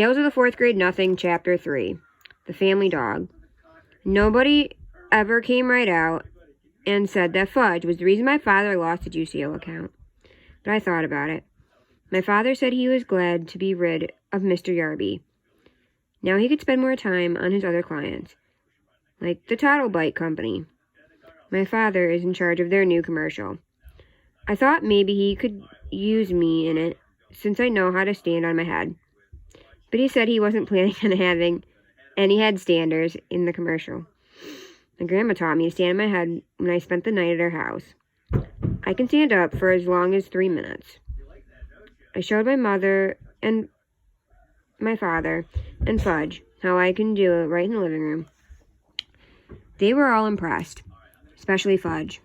Tales of the Fourth Grade Nothing, Chapter 3. The Family Dog. Nobody ever came right out and said that Fudge was the reason my father lost the Juicio account. But I thought about it. My father said he was glad to be rid of Mr. Yarby. Now he could spend more time on his other clients, like the Toddle Bite Company. My father is in charge of their new commercial. I thought maybe he could use me in it, since I know how to stand on my head. But he said he wasn't planning on having any headstanders in the commercial. My grandma taught me to stand on my head when I spent the night at her house. I can stand up for as long as 3 minutes. I showed my mother and my father and Fudge how I can do it right in the living room. They were all impressed, especially Fudge.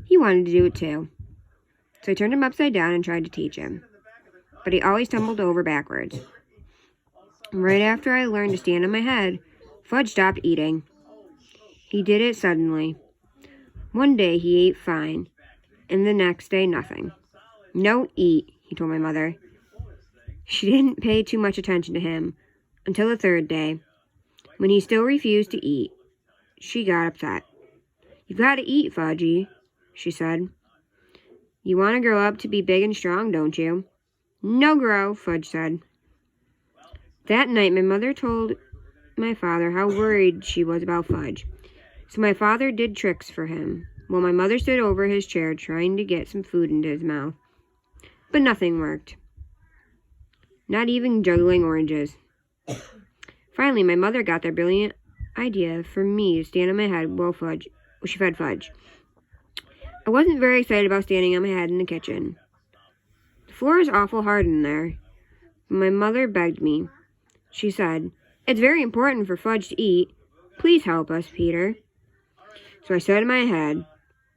He wanted to do it too. So I turned him upside down and tried to teach him. But he always tumbled over backwards. Right after I learned to stand on my head, Fudge stopped eating. He did it suddenly. One day he ate fine, and the next day nothing. "No eat," he told my mother. She didn't pay too much attention to him until the third day. When he still refused to eat, she got upset. "You've got to eat, Fudgy," she said. "You want to grow up to be big and strong, don't you?" "No grow," Fudge said. That night, my mother told my father how worried she was about Fudge. So my father did tricks for him, while my mother stood over his chair trying to get some food into his mouth. But nothing worked. Not even juggling oranges. Finally, my mother got the brilliant idea for me to stand on my head while she fed Fudge. I wasn't very excited about standing on my head in the kitchen. The floor is awful hard in there. My mother begged me. She said, "It's very important for Fudge to eat. Please help us, Peter." So I stood on my head.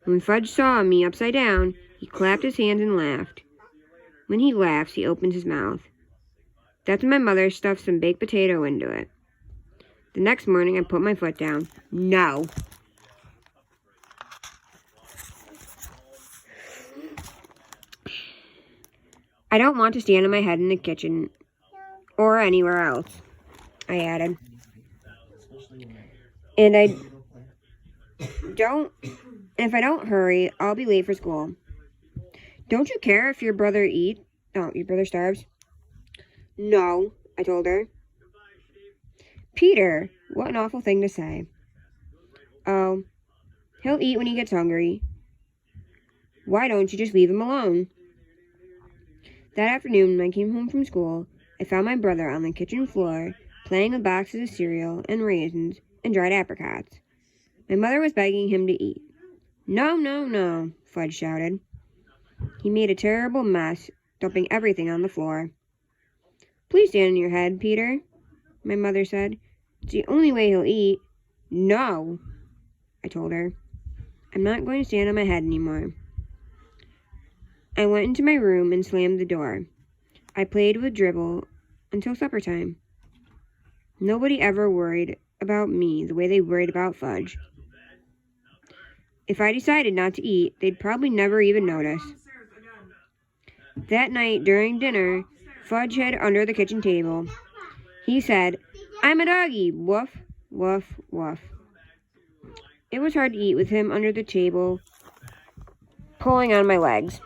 When Fudge saw me upside down, he clapped his hands and laughed. When he laughs, he opens his mouth. That's when my mother stuffed some baked potato into it. The next morning, I put my foot down. No. I don't want to stand on my head in the kitchen or anywhere else, I added. And if I don't hurry, I'll be late for school. Don't you care if your brother starves? No, I told her. Peter, what an awful thing to say. Oh, he'll eat when he gets hungry. Why don't you just leave him alone? That afternoon, when I came home from school, I found my brother on the kitchen floor, playing with boxes of cereal and raisins and dried apricots. My mother was begging him to eat. No, no, no, Fudge shouted. He made a terrible mess, dumping everything on the floor. Please stand on your head, Peter, my mother said. It's the only way he'll eat. No, I told her. I'm not going to stand on my head anymore. I went into my room and slammed the door. I played with Dribble until supper time. Nobody ever worried about me the way they worried about Fudge. If I decided not to eat, they'd probably never even notice. That night, during dinner, Fudge hid under the kitchen table. He said, "I'm a doggy, woof, woof, woof." It was hard to eat with him under the table, pulling on my legs.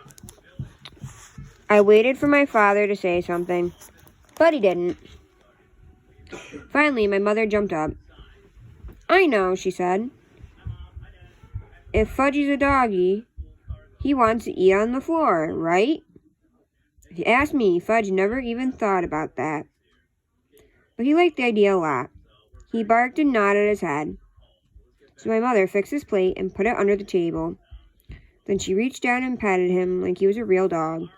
I waited for my father to say something, but he didn't. Finally, my mother jumped up. "I know," she said. "If Fudgy's a doggy, he wants to eat on the floor, right?" If you ask me, Fudge never even thought about that. But he liked the idea a lot. He barked and nodded his head. So my mother fixed his plate and put it under the table. Then she reached down and patted him like he was a real dog.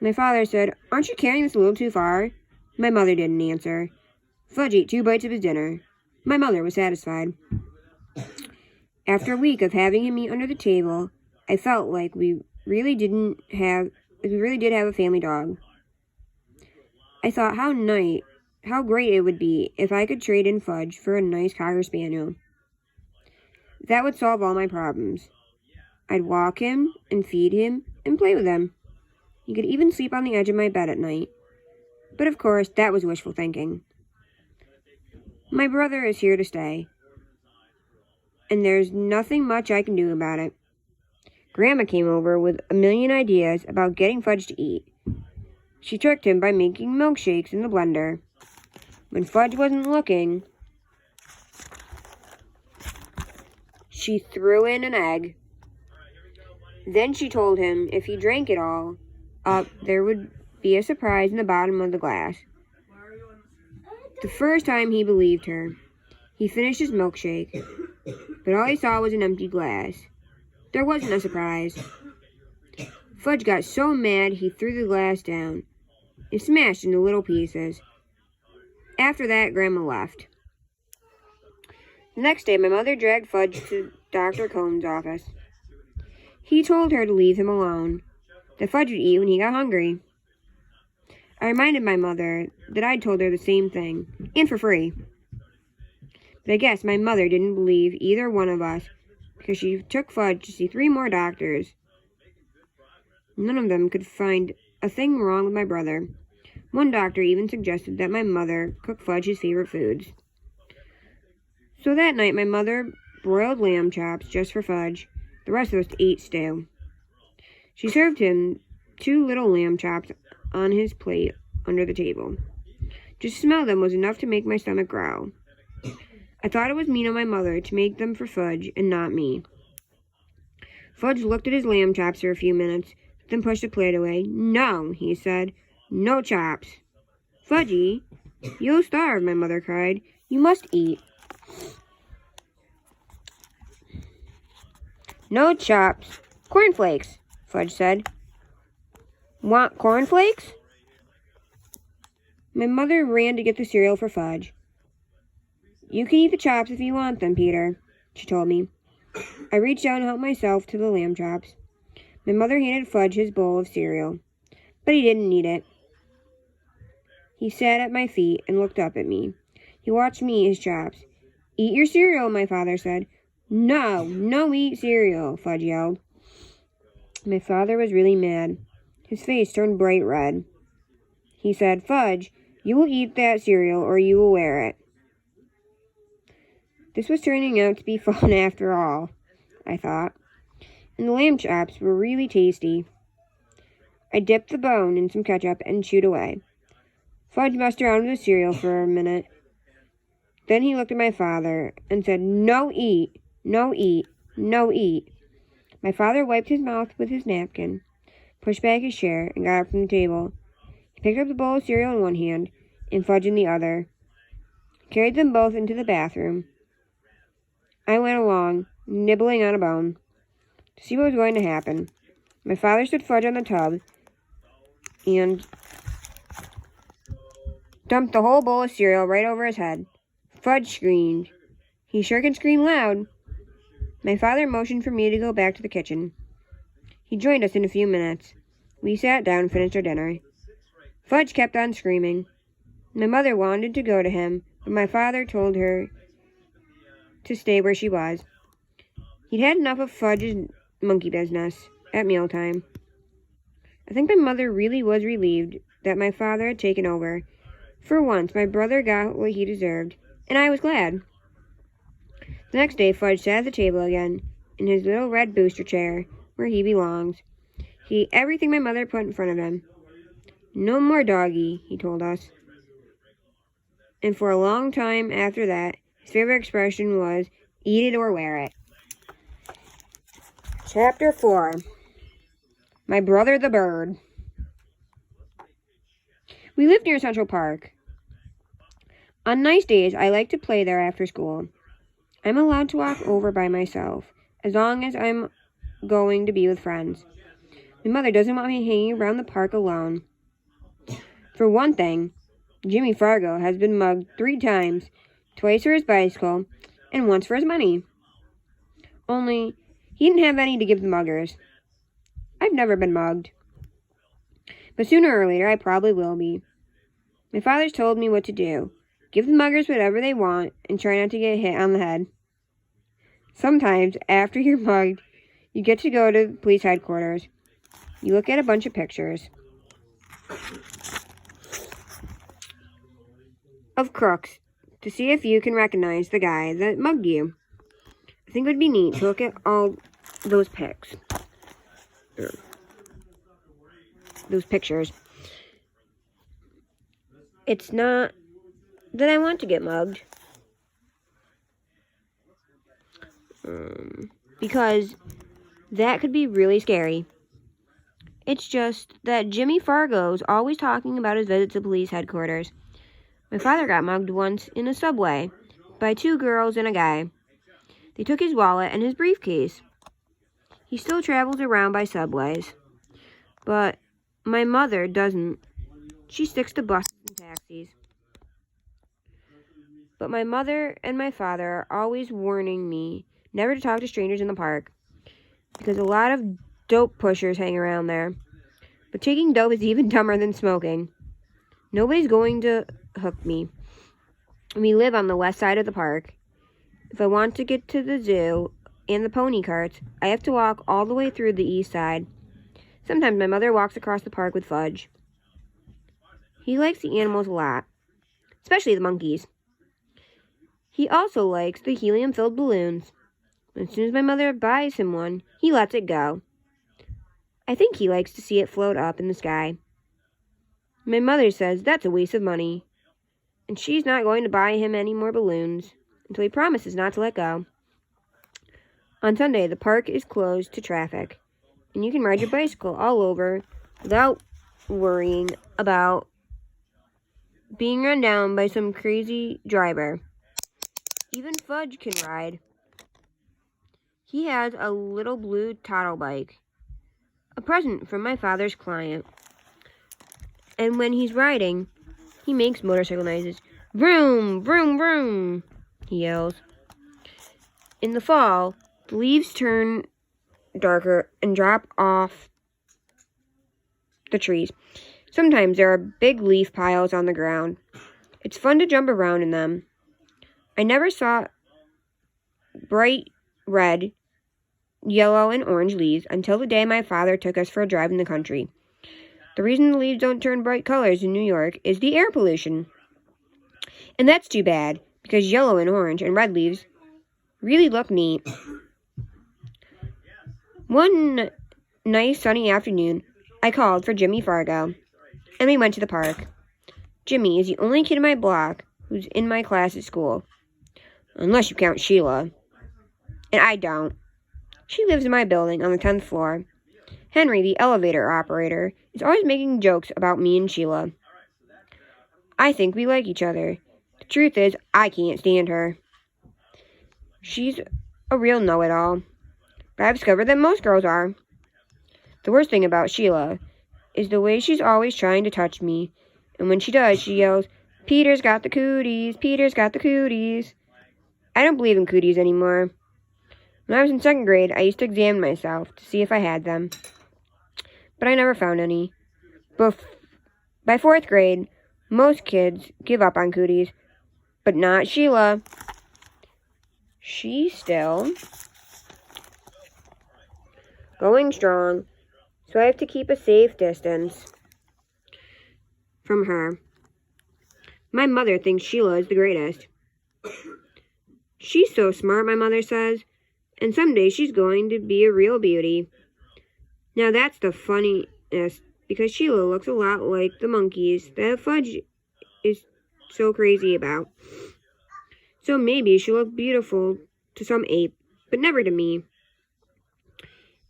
My father said, "Aren't you carrying this a little too far?" My mother didn't answer. Fudge ate 2 bites of his dinner. My mother was satisfied. After a week of having him eat under the table, I felt like we really did have a family dog. I thought how great it would be if I could trade in Fudge for a nice Cocker Spaniel. That would solve all my problems. I'd walk him and feed him and play with him. He could even sleep on the edge of my bed at night. But of course, that was wishful thinking. My brother is here to stay, and there's nothing much I can do about it. Grandma came over with a million ideas about getting Fudge to eat. She tricked him by making milkshakes in the blender. When Fudge wasn't looking, she threw in an egg. Then she told him if he drank it all up, there would be a surprise in the bottom of the glass. The first time he believed her, he finished his milkshake, but all he saw was an empty glass. There wasn't a surprise. Fudge got so mad he threw the glass down. It smashed into little pieces. After that, Grandma left. The next day, my mother dragged Fudge to Dr. Cohn's office. He told her to leave him alone, that Fudge would eat when he got hungry. I reminded my mother that I'd told her the same thing, and for free. But I guess my mother didn't believe either one of us, because she took Fudge to see 3 more doctors. None of them could find a thing wrong with my brother. One doctor even suggested that my mother cook Fudge his favorite foods. So that night, my mother broiled lamb chops just for Fudge. The rest of us ate stew. She served him 2 little lamb chops on his plate under the table. Just to smell them was enough to make my stomach growl. I thought it was mean of my mother to make them for Fudge and not me. Fudge looked at his lamb chops for a few minutes, then pushed the plate away. "No," he said. "No chops." "Fudgy, you'll starve," my mother cried. "You must eat." "No chops. Cornflakes," Fudge said. "Want cornflakes?" My mother ran to get the cereal for Fudge. "You can eat the chops if you want them, Peter," she told me. I reached out and helped myself to the lamb chops. My mother handed Fudge his bowl of cereal, but he didn't eat it. He sat at my feet and looked up at me. He watched me eat his chops. "Eat your cereal," my father said. No eat cereal," Fudge yelled. My father was really mad. His face turned bright red. He said, "Fudge, you will eat that cereal or you will wear it." This was turning out to be fun after all, I thought. And the lamb chops were really tasty. I dipped the bone in some ketchup and chewed away. Fudge messed around with the cereal for a minute. Then he looked at my father and said, "No eat, no eat, no eat." My father wiped his mouth with his napkin, pushed back his chair, and got up from the table. He picked up the bowl of cereal in one hand and Fudge in the other, carried them both into the bathroom. I went along, nibbling on a bone, to see what was going to happen. My father stood Fudge on the tub and dumped the whole bowl of cereal right over his head. Fudge screamed. He sure can scream loud. My father motioned for me to go back to the kitchen. He joined us in a few minutes. We sat down and finished our dinner. Fudge kept on screaming. My mother wanted to go to him, but my father told her to stay where she was. He'd had enough of Fudge's monkey business at mealtime. I think my mother really was relieved that my father had taken over. For once, my brother got what he deserved, and I was glad. The next day, Fudge sat at the table again, in his little red booster chair, where he belongs. He ate everything my mother put in front of him. "No more doggy," he told us. And for a long time after that, his favorite expression was, "Eat it or wear it." Chapter 4. My Brother the Bird. We lived near Central Park. On nice days, I like to play there after school. I'm allowed to walk over by myself, as long as I'm going to be with friends. My mother doesn't want me hanging around the park alone. For one thing, Jimmy Fargo has been mugged 3 times, twice for his bicycle, and once for his money. Only, he didn't have any to give the muggers. I've never been mugged. But sooner or later, I probably will be. My father's told me what to do. Give the muggers whatever they want, and try not to get hit on the head. Sometimes, after you're mugged, you get to go to police headquarters. You look at a bunch of pictures. of crooks to see if you can recognize the guy that mugged you. I think it would be neat to look at all those pics. Those pictures. It's not that I want to get mugged. Because that could be really scary. It's just that Jimmy Fargo's always talking about his visit to police headquarters. My father got mugged once in a subway by 2 girls and a guy. They took his wallet and his briefcase. He still travels around by subways. But my mother doesn't. She sticks to buses and taxis. But my mother and my father are always warning me never to talk to strangers in the park, because a lot of dope pushers hang around there. But taking dope is even dumber than smoking. Nobody's going to hook me. We live on the west side of the park. If I want to get to the zoo and the pony carts, I have to walk all the way through the east side. Sometimes my mother walks across the park with Fudge. He likes the animals a lot, especially the monkeys. He also likes the helium-filled balloons. As soon as my mother buys him one, he lets it go. I think he likes to see it float up in the sky. My mother says that's a waste of money, and she's not going to buy him any more balloons until he promises not to let go. On Sunday, the park is closed to traffic, and you can ride your bicycle all over without worrying about being run down by some crazy driver. Even Fudge can ride. He has a little blue toddle bike, a present from my father's client. And when he's riding, he makes motorcycle noises. Vroom, vroom, vroom, he yells. In the fall, the leaves turn darker and drop off the trees. Sometimes there are big leaf piles on the ground. It's fun to jump around in them. I never saw bright red, yellow, and orange leaves until the day my father took us for a drive in the country. The reason the leaves don't turn bright colors in New York is the air pollution. And that's too bad, because yellow and orange and red leaves really look neat. One nice sunny afternoon, I called for Jimmy Fargo, and we went to the park. Jimmy is the only kid in my block who's in my class at school, unless you count Sheila. And I don't. She lives in my building on the 10th floor. Henry, the elevator operator, is always making jokes about me and Sheila. I think we like each other. The truth is, I can't stand her. She's a real know-it-all. But I've discovered that most girls are. The worst thing about Sheila is the way she's always trying to touch me. And when she does, she yells, "Peter's got the cooties, Peter's got the cooties." I don't believe in cooties anymore. When I was in 2nd grade, I used to examine myself to see if I had them. But I never found any. By 4th grade, most kids give up on cooties, but not Sheila. She's still going strong, so I have to keep a safe distance from her. My mother thinks Sheila is the greatest. She's so smart, my mother says, and someday she's going to be a real beauty. Now that's the funniest, because Sheila looks a lot like the monkeys that Fudge is so crazy about. So maybe she'll look beautiful to some ape, but never to me.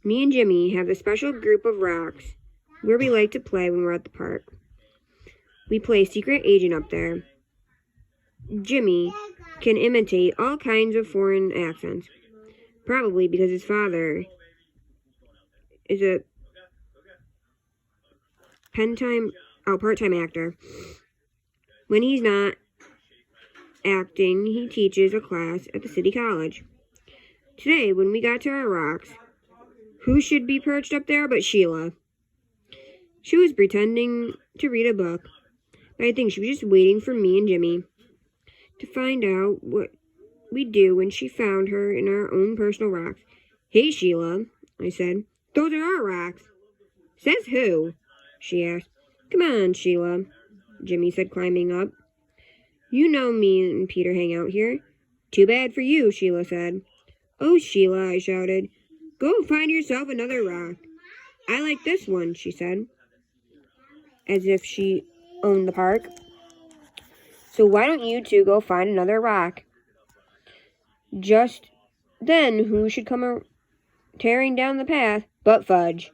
Me and Jimmy have a special group of rocks where we like to play when we're at the park. We play secret agent up there. Jimmy can imitate all kinds of foreign accents, probably because his father is a part-time actor. When he's not acting, he teaches a class at the city college. Today, when we got to our rocks, who should be perched up there but Sheila? She was pretending to read a book, but I think she was just waiting for me and Jimmy to find out what we'd do when she found her in our own personal rocks. "Hey, Sheila," I said. "Those are our rocks." "Says who?" she asked. "Come on, Sheila," Jimmy said, climbing up. You know me and Peter hang out here. Too bad for you, Sheila said. Oh, Sheila, I shouted. Go find yourself another rock. I like this one, she said, as if she owned the park. So why don't you two go find another rock? Just then, who should come tearing down the path but Fudge?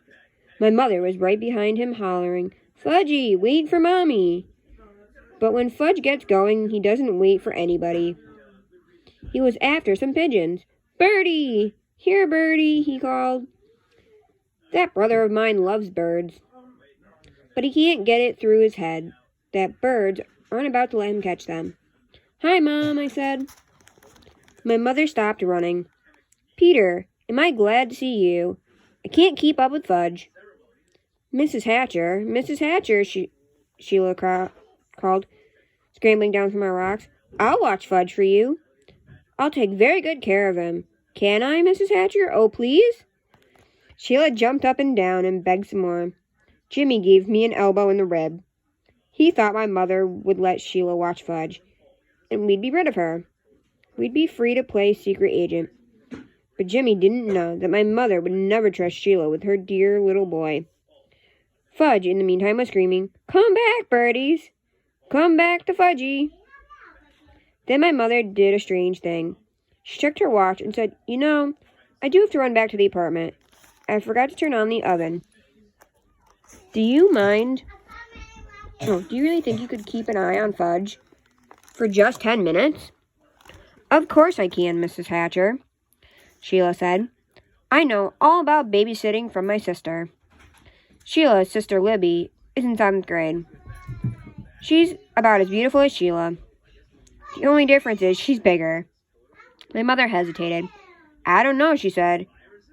My mother was right behind him, hollering, Fudgy, wait for Mommy. But when Fudge gets going, he doesn't wait for anybody. He was after some pigeons. Birdie! Here, Birdie, he called. That brother of mine loves birds, but he can't get it through his head that birds aren't about to let him catch them. Hi, Mom, I said. My mother stopped running. Peter, am I glad to see you? I can't keep up with Fudge. Mrs. Hatcher, Sheila called, scrambling down from our rocks. I'll watch Fudge for you. I'll take very good care of him. Can I, Mrs. Hatcher? Oh, please? Sheila jumped up and down and begged some more. Jimmy gave me an elbow in the rib. He thought my mother would let Sheila watch Fudge, and we'd be rid of her. We'd be free to play secret agent. But Jimmy didn't know that my mother would never trust Sheila with her dear little boy. Fudge, in the meantime, was screaming, Come back, birdies! Come back to Fudgy! Then my mother did a strange thing. She checked her watch and said, You know, I do have to run back to the apartment. I forgot to turn on the oven. Do you mind? Oh, do you really think you could keep an eye on Fudge for just 10 minutes? Of course I can, Mrs. Hatcher, Sheila said. I know all about babysitting from my sister. Sheila's sister Libby is in 7th grade. She's about as beautiful as Sheila. The only difference is she's bigger. My mother hesitated. I don't know, she said.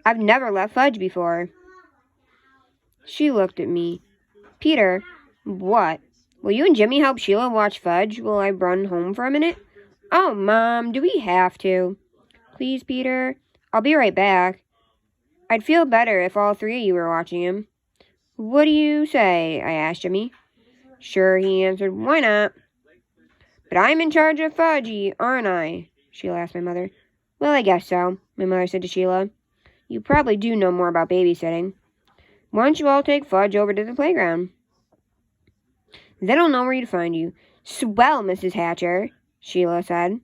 I've never left Fudge before. She looked at me. Peter, what? Will you and Jimmy help Sheila watch Fudge while I run home for a minute? Oh, Mom, do we have to? Please, Peter. I'll be right back. I'd feel better if all 3 of you were watching him. What do you say? I asked Jimmy. Sure, he answered. Why not? But I'm in charge of Fudgy, aren't I? Sheila asked my mother. Well, I guess so, my mother said to Sheila. You probably do know more about babysitting. Why don't you all take Fudge over to the playground? Then I'll know where to find you. Swell, Mrs. Hatcher, Sheila said.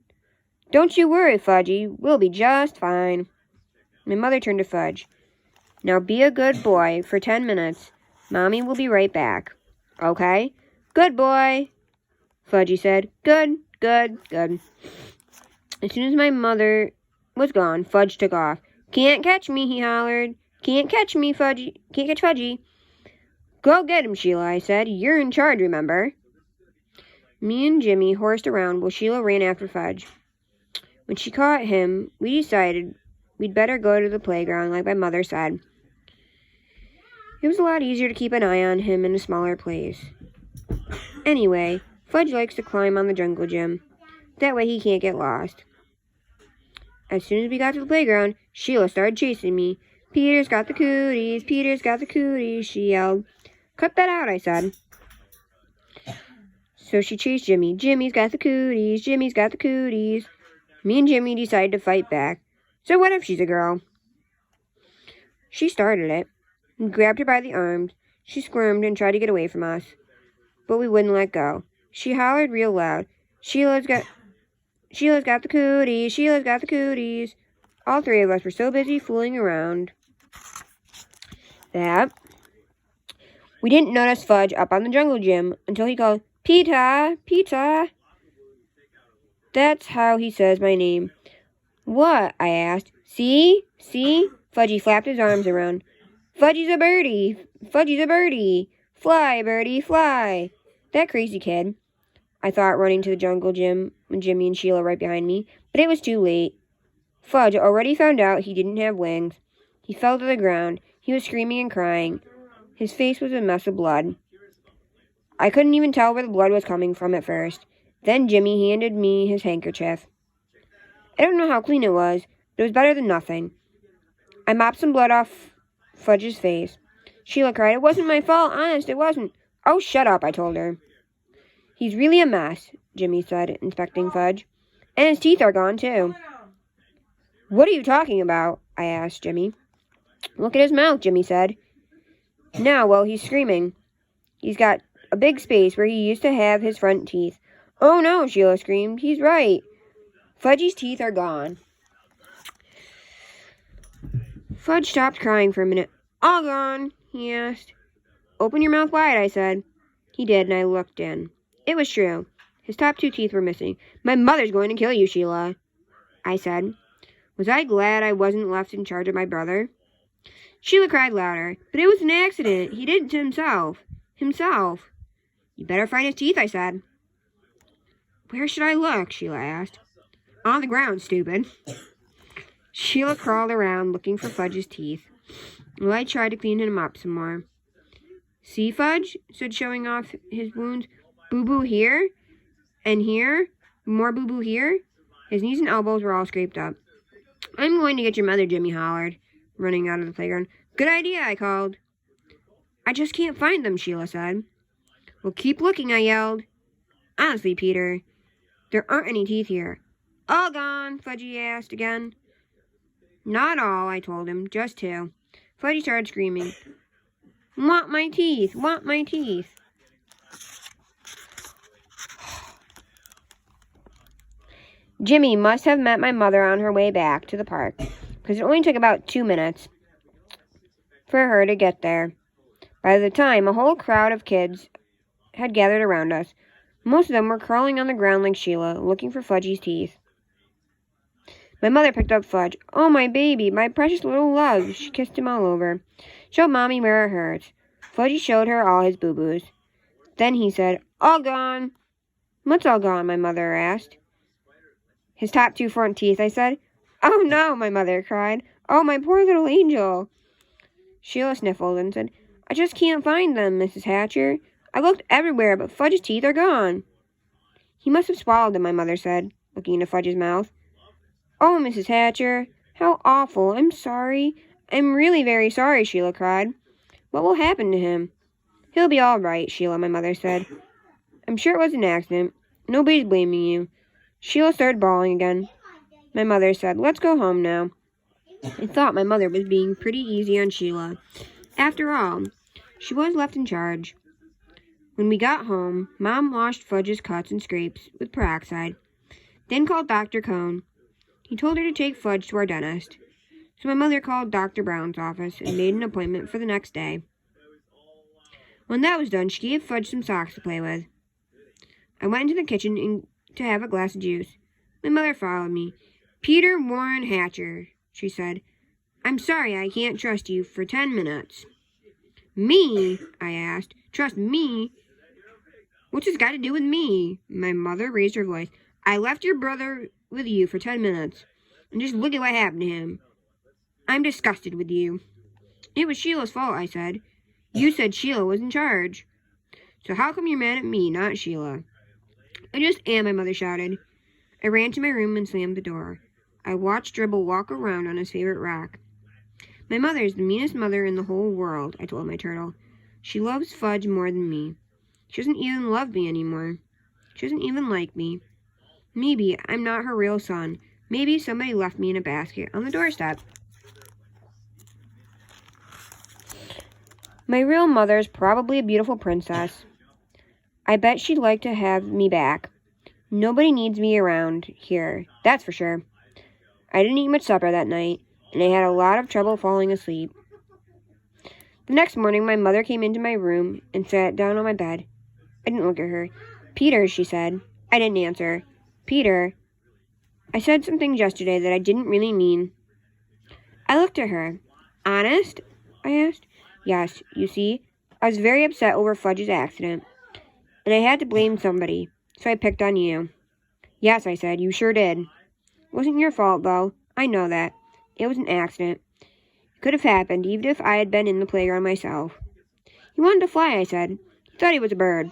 Don't you worry, Fudgy. We'll be just fine. My mother turned to Fudge. Now be a good boy for 10 minutes. Mommy will be right back. Okay? Good boy, Fudgy said. Good, good, good. As soon as my mother was gone, Fudge took off. Can't catch me, he hollered. Can't catch me, Fudgy. Can't catch Fudgy. Go get him, Sheila, I said. You're in charge, remember? Me and Jimmy horsed around while Sheila ran after Fudge. When she caught him, we decided we'd better go to the playground like my mother said. It was a lot easier to keep an eye on him in a smaller place. Anyway, Fudge likes to climb on the jungle gym. That way he can't get lost. As soon as we got to the playground, Sheila started chasing me. Peter's got the cooties, Peter's got the cooties, she yelled. Cut that out, I said. So she chased Jimmy. Jimmy's got the cooties, Jimmy's got the cooties. Me and Jimmy decided to fight back. So what if she's a girl? She started it. We grabbed her by the arms. She squirmed and tried to get away from us. But we wouldn't let go. She hollered real loud. Sheila's got the cooties, Sheila's got the cooties. All 3 of us were so busy fooling around that we didn't notice Fudge up on the jungle gym until he called, Pita, Pita. That's how he says my name. What? I asked. See? Fudgy flapped his arms around. Fudgy's a birdie. Fudgy's a birdie. Fly, birdie, fly. That crazy kid, I thought, running to the jungle gym with Jimmy and Sheila right behind me. But it was too late. Fudge already found out he didn't have wings. He fell to the ground. He was screaming and crying. His face was a mess of blood. I couldn't even tell where the blood was coming from at first. Then Jimmy handed me his handkerchief. I don't know how clean it was, but it was better than nothing. I mopped some blood off Fudge's face. Sheila cried, It wasn't my fault, honest, it wasn't. Oh, shut up, I told her. He's really a mess. Jimmy said, inspecting Fudge. And his teeth are gone, too. What are you talking about? I asked Jimmy. Look at his mouth, Jimmy said. Now, well, he's screaming. He's got a big space where he used to have his front teeth. Oh no, Sheila screamed. He's right. Fudgy's teeth are gone. Fudge stopped crying for a minute. All gone, he asked. Open your mouth wide, I said. He did, and I looked in. It was true. His top 2 teeth were missing. My mother's going to kill you, Sheila, I said. Was I glad I wasn't left in charge of my brother? Sheila cried louder. But it was an accident. He did it to himself. Himself. You better find his teeth, I said. Where should I look? Sheila asked. On the ground, stupid. Sheila crawled around looking for Fudge's teeth. Well, I tried to clean him up some more. See, Fudge? Said, showing off his wounds. Boo-boo here. And here. More boo-boo here. His knees and elbows were all scraped up. I'm going to get your mother, Jimmy hollered, running out of the playground. Good idea, I called. I just can't find them, Sheila said. Well, keep looking, I yelled. Honestly, Peter, there aren't any teeth here. All gone, Fudgy asked again. Not all, I told him, just 2. Fudgy started screaming. Want my teeth, want my teeth. Jimmy must have met my mother on her way back to the park, because it only took about 2 minutes for her to get there. By the time, a whole crowd of kids had gathered around us. Most of them were crawling on the ground like Sheila, looking for Fudgy's teeth. My mother picked up Fudge. Oh, my baby, my precious little love. She kissed him all over. Show Mommy where it hurts. Fudgy showed her all his boo-boos. Then he said, all gone. What's all gone? My mother asked. His top 2 front teeth, I said. Oh, no, my mother cried. Oh, my poor little angel. Sheila sniffled and said, I just can't find them, Mrs. Hatcher. I looked everywhere, but Fudge's teeth are gone. He must have swallowed them, my mother said, looking into Fudge's mouth. Oh, Mrs. Hatcher, how awful. I'm sorry. I'm really very sorry, Sheila cried. What will happen to him? He'll be all right, Sheila, my mother said. I'm sure it was an accident. Nobody's blaming you. Sheila started bawling again. My mother said, let's go home now. I thought my mother was being pretty easy on Sheila. After all, she was left in charge. When we got home, Mom washed Fudge's cuts and scrapes with peroxide, then called Dr. Cone. He told her to take Fudge to our dentist. So my mother called Dr. Brown's office and made an appointment for the next day. When that was done, she gave Fudge some socks to play with. I went into the kitchen to have a glass of juice. My mother followed me. Peter Warren Hatcher, she said. I'm sorry I can't trust you for 10 minutes. Me? I asked. Trust me? What's this got to do with me? My mother raised her voice. I left your brother with you for 10 minutes. And just look at what happened to him. I'm disgusted with you. It was Sheila's fault, I said. You said Sheila was in charge. So how come you're mad at me, not Sheila? I just am, my mother shouted. I ran to my room and slammed the door. I watched Dribble walk around on his favorite rock. My mother is the meanest mother in the whole world, I told my turtle. She loves Fudge more than me. She doesn't even love me anymore. She doesn't even like me. Maybe I'm not her real son. Maybe somebody left me in a basket on the doorstep. My real mother's probably a beautiful princess. I bet she'd like to have me back. Nobody needs me around here, that's for sure. I didn't eat much supper that night, and I had a lot of trouble falling asleep. The next morning, my mother came into my room and sat down on my bed. I didn't look at her. Peter, she said. I didn't answer. Peter, I said some things yesterday that I didn't really mean. I looked at her. Honest? I asked. Yes, you see, I was very upset over Fudge's accident, and I had to blame somebody, so I picked on you. Yes, I said, you sure did. It wasn't your fault, though. I know that. It was an accident. It could have happened, even if I had been in the playground myself. He wanted to fly, I said. He thought he was a bird.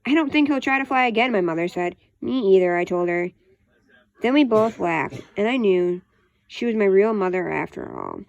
I don't think he'll try to fly again, my mother said. Me either, I told her. Then we both laughed, and I knew she was my real mother after all.